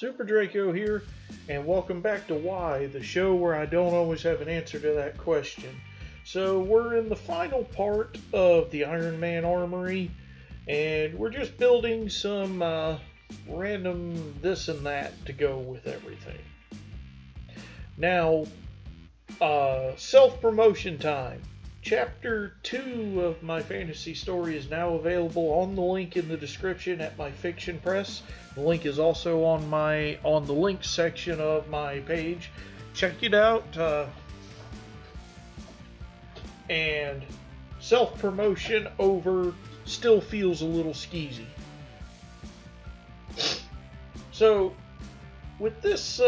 Super Draco here, and welcome back to Why, the show where I don't always have an answer to that question. So, we're in the final part of the Iron Man Armory, and we're just building some random this and that to go with everything. Now, self-promotion time. Chapter 2 of my fantasy story is now available on the link in the description at my fiction press. The link is also on the links section of my page. Check it out. And self-promotion over still feels a little skeezy. So, with this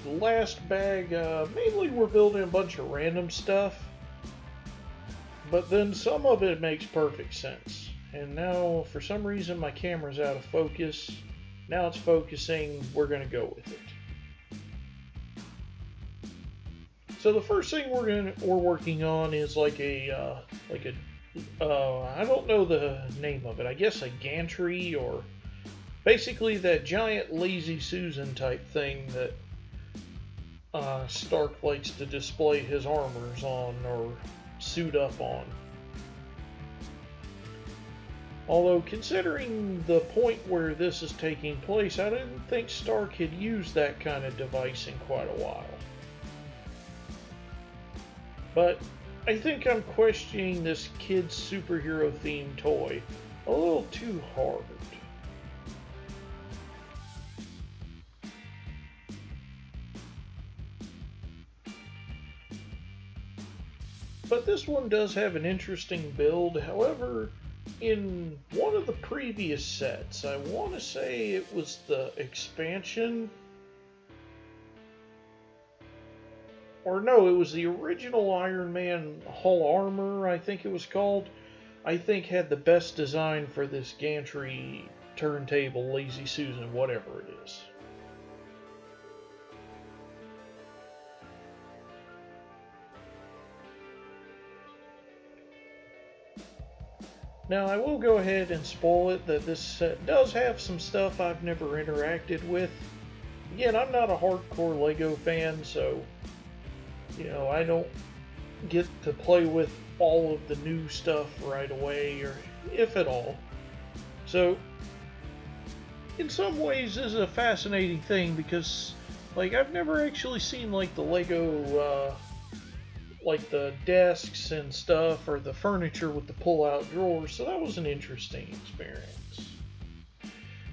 last bag, mainly we're building a bunch of random stuff. But then some of it makes perfect sense. And now, for some reason, my camera's out of focus. Now it's focusing. We're going to go with it. So the first thing we're working on is I don't know the name of it. I guess a gantry, or basically that giant Lazy Susan type thing that Stark likes to display his armors on, or suit up on. Although, considering the point where this is taking place, I didn't think Stark had used that kind of device in quite a while. But I think I'm questioning this kid's superhero themed toy a little too hard. But this one does have an interesting build. However, in one of the previous sets, I want to say it was the expansion, or no, it was the original Iron Man Hull Armor, I think it was called, I think had the best design for this gantry turntable Lazy Susan, whatever it is. Now, I will go ahead and spoil it that this set does have some stuff I've never interacted with. Again, I'm not a hardcore LEGO fan, so, I don't get to play with all of the new stuff right away, or if at all. So, in some ways, this is a fascinating thing because, I've never actually seen, the LEGO, the desks and stuff, or the furniture with the pull-out drawers, so that was an interesting experience.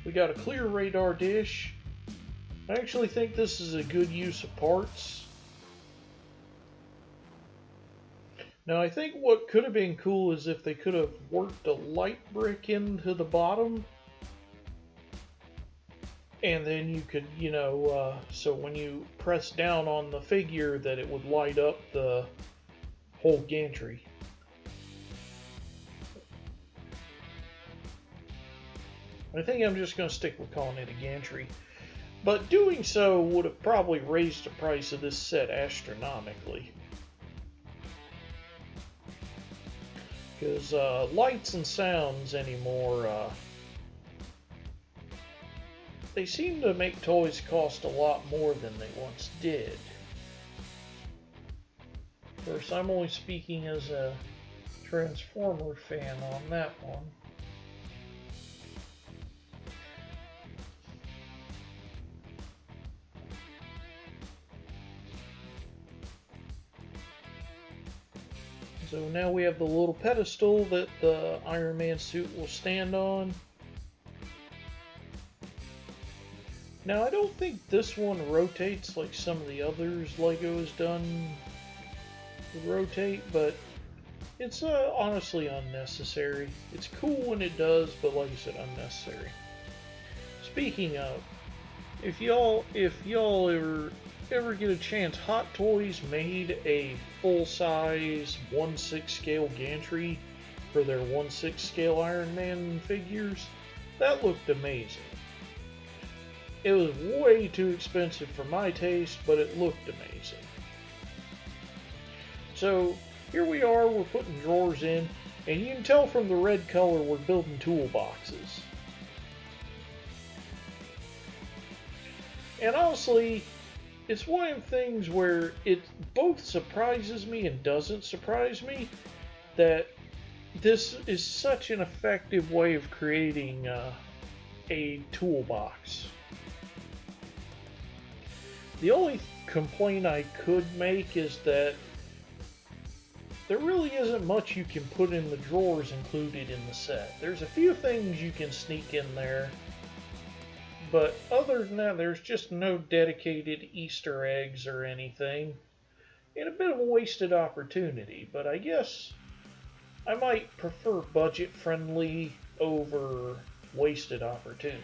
We got a clear radar dish. I actually think this is a good use of parts. Now, I think what could have been cool is if they could have worked a light brick into the bottom, and then you could, so when you press down on the figure that it would light up the whole gantry. I think I'm just going to stick with calling it a gantry. But doing so would have probably raised the price of this set astronomically. Because lights and sounds anymore, they seem to make toys cost a lot more than they once did. Of course, I'm only speaking as a Transformer fan on that one. So now we have the little pedestal that the Iron Man suit will stand on. Now, I don't think this one rotates like some of the others LEGO has done to rotate, but it's honestly unnecessary. It's cool when it does, but like I said, unnecessary. Speaking of, if y'all ever get a chance, Hot Toys made a full-size 1/6 scale gantry for their 1/6 scale Iron Man figures. That looked amazing. It was way too expensive for my taste, but it looked amazing. So here we are, we're putting drawers in, and you can tell from the red color we're building toolboxes. And honestly, it's one of the things where it both surprises me and doesn't surprise me that this is such an effective way of creating a toolbox. The only complaint I could make is that there really isn't much you can put in the drawers included in the set. There's a few things you can sneak in there, but other than that, there's just no dedicated Easter eggs or anything. And a bit of a wasted opportunity, but I guess I might prefer budget friendly over wasted opportunity.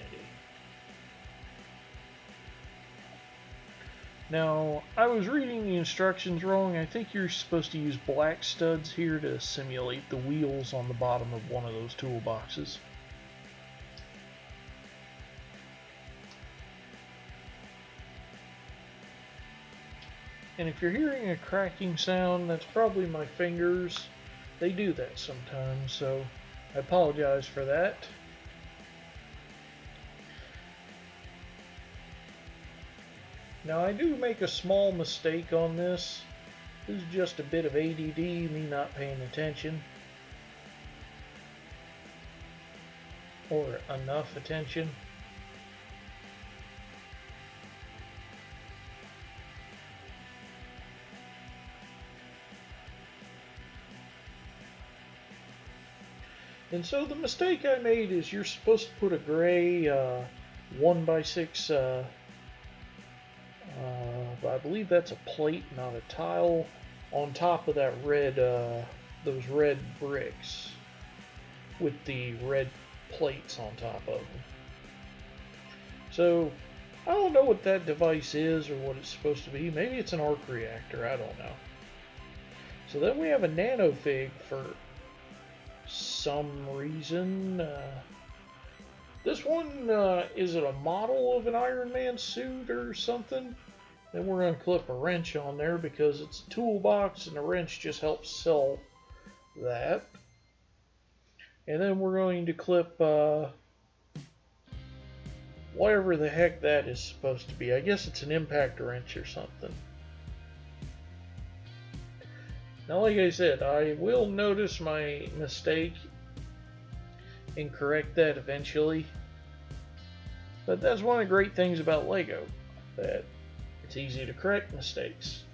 Now, I was reading the instructions wrong. I think you're supposed to use black studs here to simulate the wheels on the bottom of one of those toolboxes. And if you're hearing a cracking sound, that's probably my fingers. They do that sometimes, so I apologize for that. Now, I do make a small mistake on this. This is just a bit of ADD, me not paying attention. Or enough attention. And so the mistake I made is you're supposed to put a gray 1x6 I believe that's a plate, not a tile, on top of that red, those red bricks with the red plates on top of them. So I don't know what that device is or what it's supposed to be. Maybe it's an arc reactor, I don't know. So then we have a nanofig for some reason. This one, is it a model of an Iron Man suit or something? Then we're going to clip a wrench on there because it's a toolbox and the wrench just helps sell that. And then we're going to clip whatever the heck that is supposed to be. I guess it's an impact wrench or something. Now, like I said, I will notice my mistake and correct that eventually. But that's one of the great things about Lego, that it's easy to correct mistakes.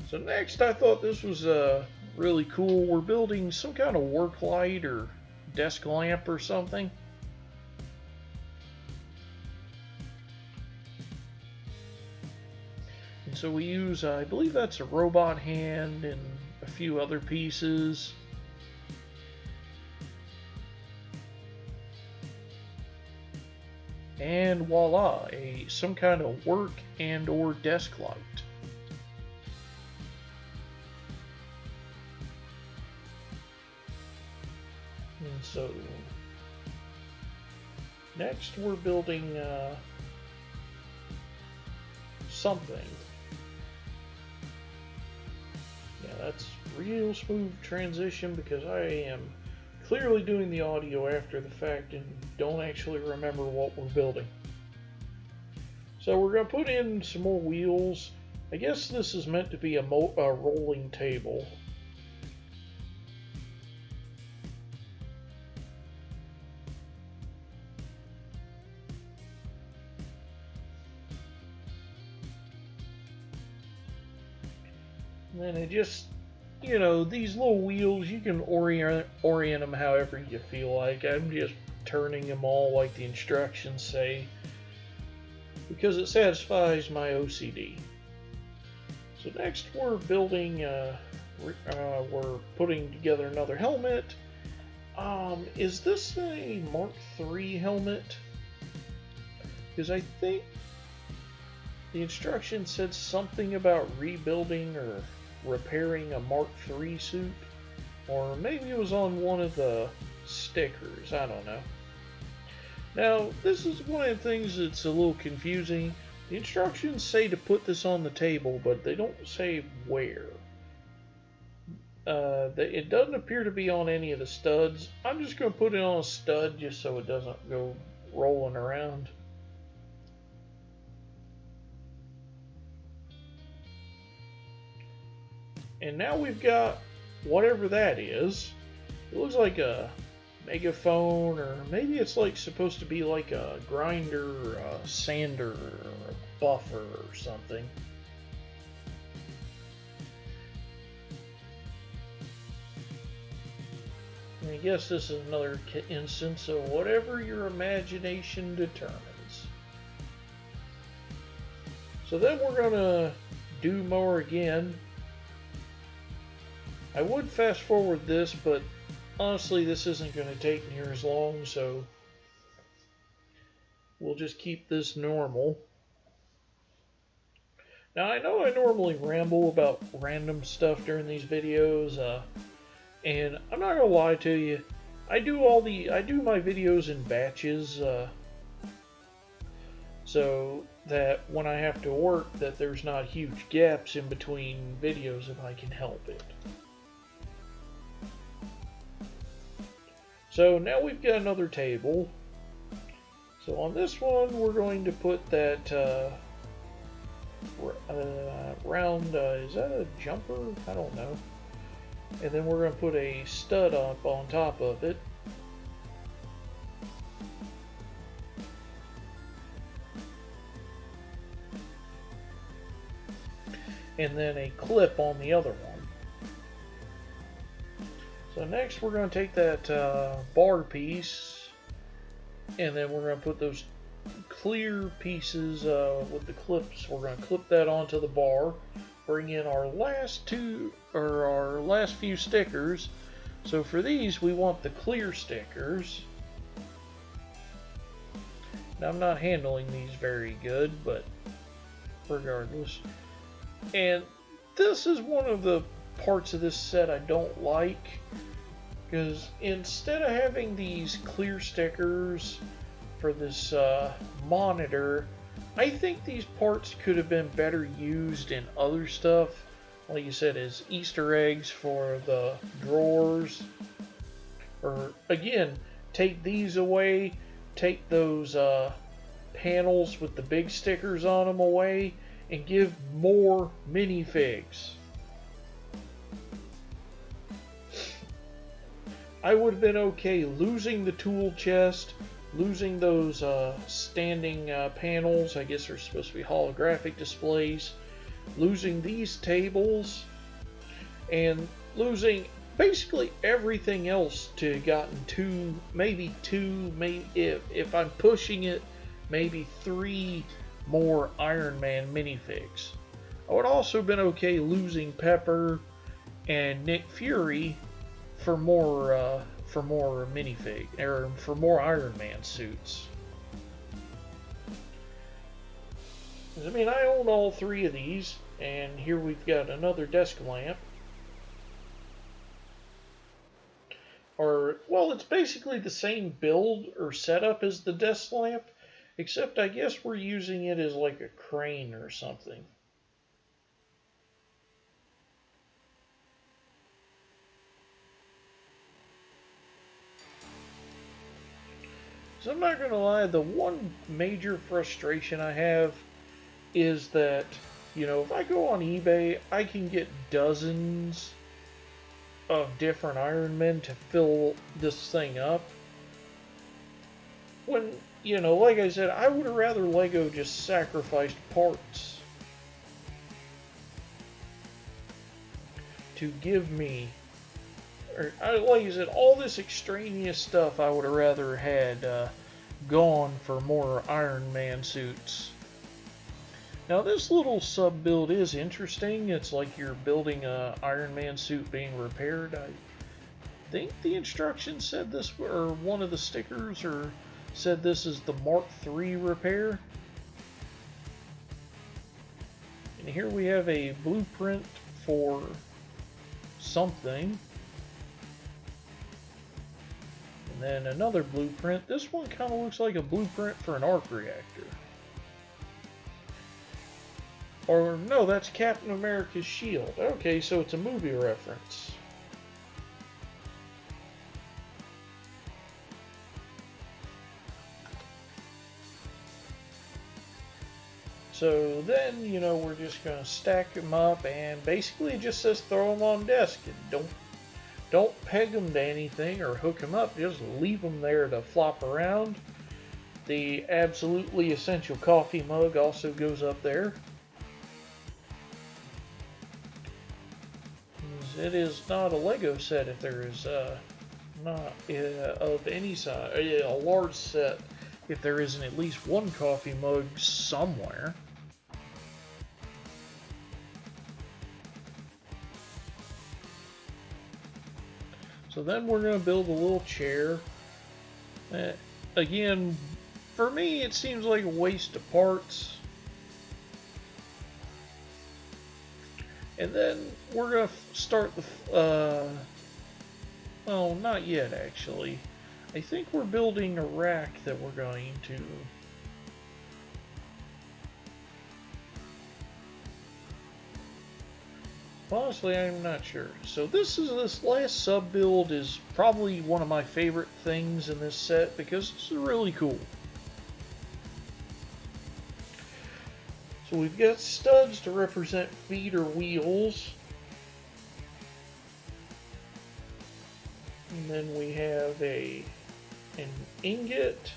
So next, I thought this was really cool. We're building some kind of work light or desk lamp or something. And so we use, I believe that's a robot hand and a few other pieces. And voila, some kind of work and or desk light. And so next we're building something. Yeah, that's real smooth transition because I am clearly doing the audio after the fact and don't actually remember what we're building. So we're going to put in some more wheels. I guess this is meant to be a rolling table. And then it just, you know, these little wheels, you can orient them however you feel like. I'm just turning them all like the instructions say because it satisfies my OCD. So next we're building, we're putting together another helmet. Is this a Mark III helmet? Because I think the instruction said something about rebuilding or repairing a Mark III suit, or maybe it was on one of the stickers, I don't know. Now, this is one of the things that's a little confusing. The instructions say to put this on the table, but they don't say where. It doesn't appear to be on any of the studs. I'm just going to put it on a stud just so it doesn't go rolling around. And now we've got whatever that is. It looks like a megaphone, or maybe it's like supposed to be like a grinder or a sander or a buffer or something. And I guess this is another instance of whatever your imagination determines. So then we're going to do more again. I would fast forward this, but honestly this isn't going to take near as long, so we'll just keep this normal. Now I know I normally ramble about random stuff during these videos, and I'm not gonna lie to you, I do my videos in batches, so that when I have to work, that there's not huge gaps in between videos if I can help it. So now we've got another table. So on this one, we're going to put that round, is that a jumper? I don't know. And then we're going to put a stud up on top of it. And then a clip on the other one. So next we're going to take that bar piece, and then we're going to put those clear pieces with the clips. We're going to clip that onto the bar, bring in our last few stickers. So for these we want the clear stickers. Now I'm not handling these very good, but regardless. And this is one of the parts of this set I don't like, because instead of having these clear stickers for this monitor, I think these parts could have been better used in other stuff, like you said, as Easter eggs for the drawers, or again, take these away, take those panels with the big stickers on them away, and give more minifigs. I would have been okay losing the tool chest, losing those standing panels, I guess they're supposed to be holographic displays, losing these tables, and losing basically everything else to gotten maybe if I'm pushing it, maybe 3 more Iron Man minifigs. I would also have been okay losing Pepper and Nick Fury for more minifig, or for more Iron Man suits. I mean, I own all 3 of these, and here we've got another desk lamp. Or, well, it's basically the same build or setup as the desk lamp, except I guess we're using it as like a crane or something. So I'm not going to lie, the one major frustration I have is that, you know, if I go on eBay, I can get dozens of different Iron Men to fill this thing up. When, you know, like I said, I would have rather Lego just sacrificed parts to give me, or like I said, all this extraneous stuff I would have rather had gone for more Iron Man suits. Now this little sub build is interesting. It's like you're building a Iron Man suit being repaired. I think the instructions said this, or one of the stickers, or said this is the Mark III repair. And here we have a blueprint for something. And then another blueprint. This one kind of looks like a blueprint for an arc reactor. Or no, that's Captain America's shield. Okay, so it's a movie reference. So then, we're just going to stack them up, and basically it just says throw them on desk. And don't peg them to anything or hook them up. Just leave them there to flop around. The absolutely essential coffee mug also goes up there. It is not a Lego set if there is not of any size, a large set if there isn't at least one coffee mug somewhere. So then we're going to build a little chair. Again, for me, it seems like a waste of parts. And then we're going to start the, well, not yet actually. I think we're building a rack that we're going to honestly, I'm not sure. So this last sub build is probably one of my favorite things in this set because it's really cool. So we've got studs to represent feet or wheels. And then we have an ingot.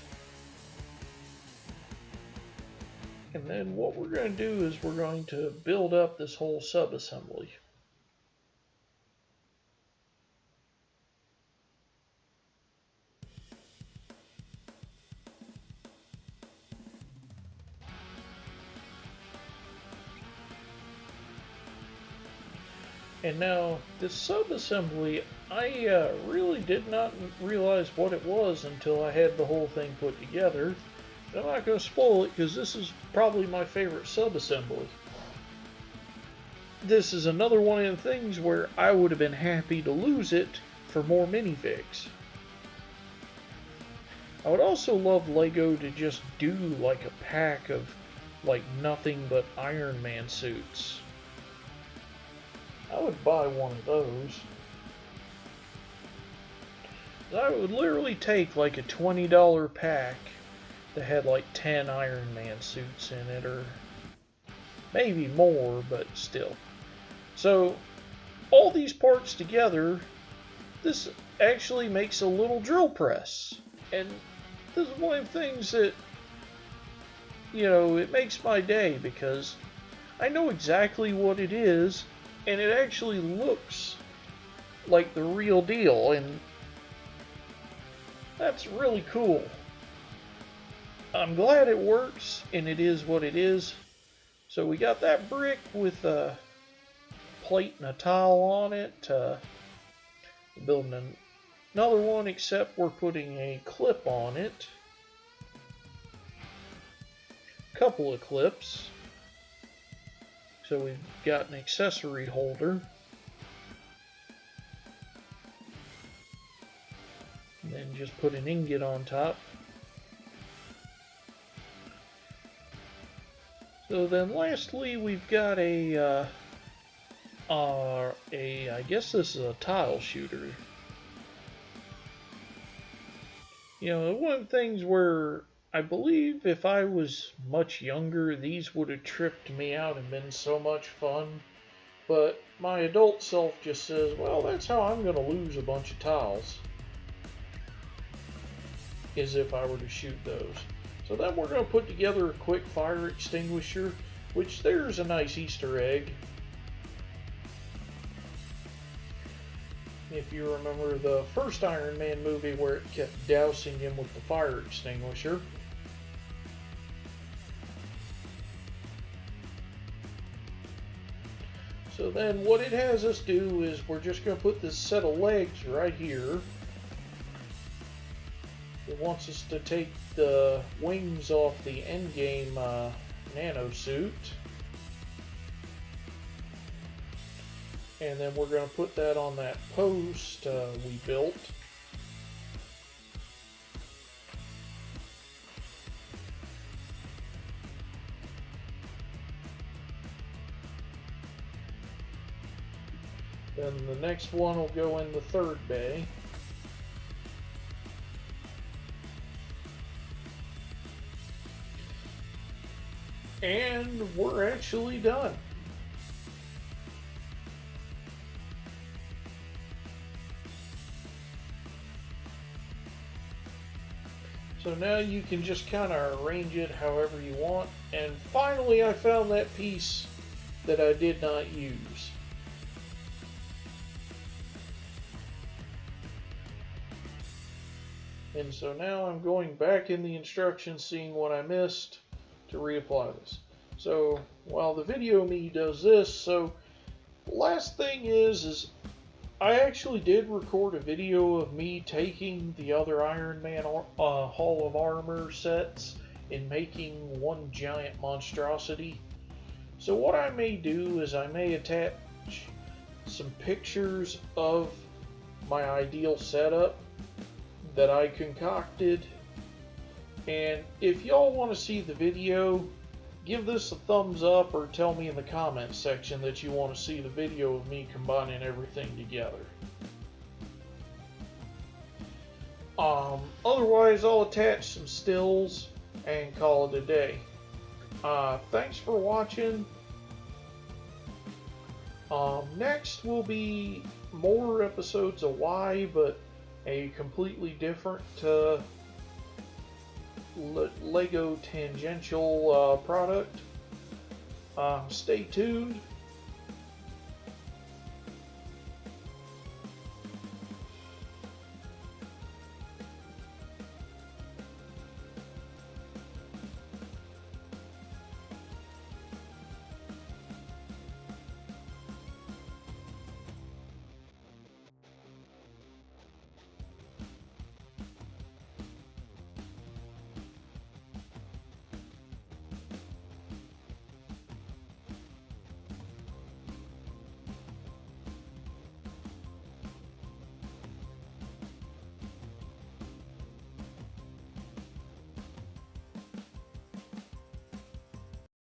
And then what we're going to do is we're going to build up this whole sub-assembly. And now, this sub-assembly, I really did not realize what it was until I had the whole thing put together. I'm not going to spoil it because this is probably my favorite sub-assembly. This is another one of the things where I would have been happy to lose it for more minifigs. I would also love Lego to just do like a pack of like nothing but Iron Man suits. I would buy one of those. I would literally take like a $20 pack that had like 10 Iron Man suits in it, or maybe more, but still. So, all these parts together, this actually makes a little drill press. And this is one of the things that, it makes my day because I know exactly what it is, and it actually looks like the real deal, and that's really cool. I'm glad it works, and it is what it is. So we got that brick with a plate and a tile on it. Building another one, except we're putting a clip on it. Couple of clips. So we've got an accessory holder. And then just put an ingot on top. So then lastly we've got I guess this is a tile shooter. One of the things where I believe if I was much younger, these would have tripped me out and been so much fun. But my adult self just says, well, that's how I'm going to lose a bunch of tiles, is if I were to shoot those. So then we're going to put together a quick fire extinguisher, which there's a nice Easter egg. If you remember the first Iron Man movie where it kept dousing him with the fire extinguisher. So then what it has us do is we're just going to put this set of legs right here. It wants us to take the wings off the Endgame nano suit. And then we're going to put that on that post we built. Then the next one will go in the third bay. And we're actually done. So now you can just kind of arrange it however you want. And finally I found that piece that I did not use. And so now I'm going back in the instructions, seeing what I missed to reapply this. So while the video me does this, so the last thing is I actually did record a video of me taking the other Iron Man Hall of Armor sets and making one giant monstrosity. So what I may do is I may attach some pictures of my ideal setup that I concocted, and if y'all want to see the video, give this a thumbs up or tell me in the comments section that you want to see the video of me combining everything together. Otherwise, I'll attach some stills and call it a day. Thanks for watching. Next will be more episodes of Why, but a completely different Lego tangential product. Stay tuned.